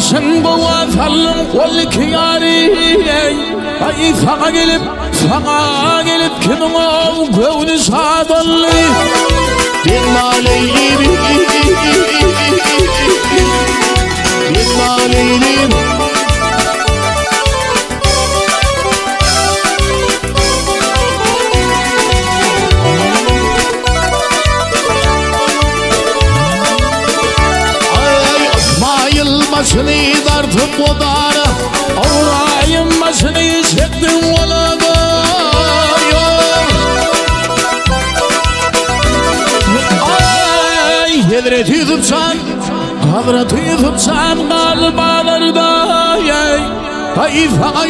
başın bova fallım kol kiyari ay fağa gelip kimin o gövnü sadallı Bilma leylim Bilma leylim Başını dartıp odara Avrayım başını çektim olada Ay Hedreti tutsan Hazreti tutsan kalbalarda Ay fağa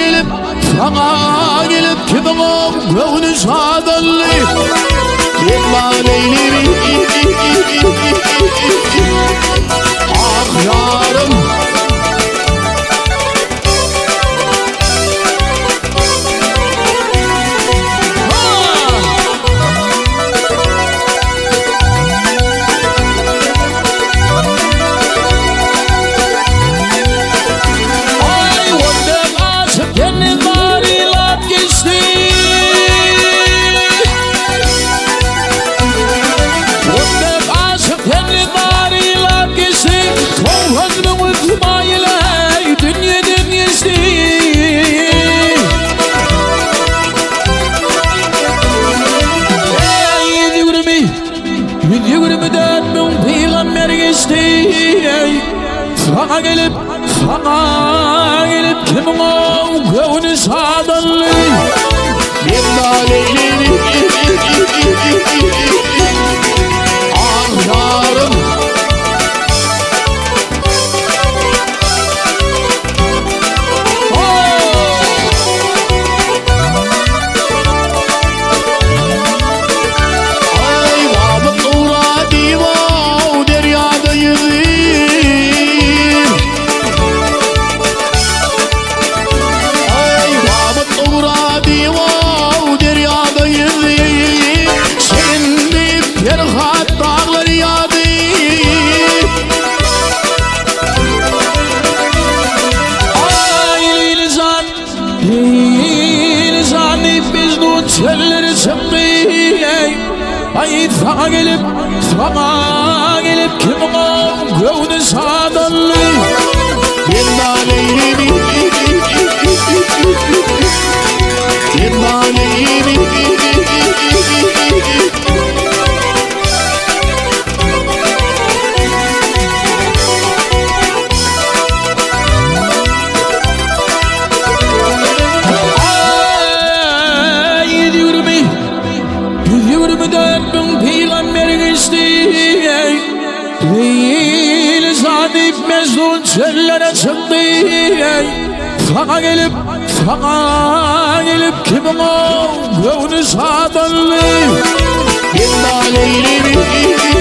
gelip kimin o gövnü sadallı Bilma leylim Ah yarım Fağa gelip kimin o gövnü sadallı Bilma leylim Ah yarım Ay Vahmet uğra diva deryada yüzü Çölleri çıktı ay fağa gelip kimin o gövnü sadallı Bilma leylim Bilma leylim Mecnun çöllere çıktı Fağa gelip kimin o gövnü sadallı Bilma leylim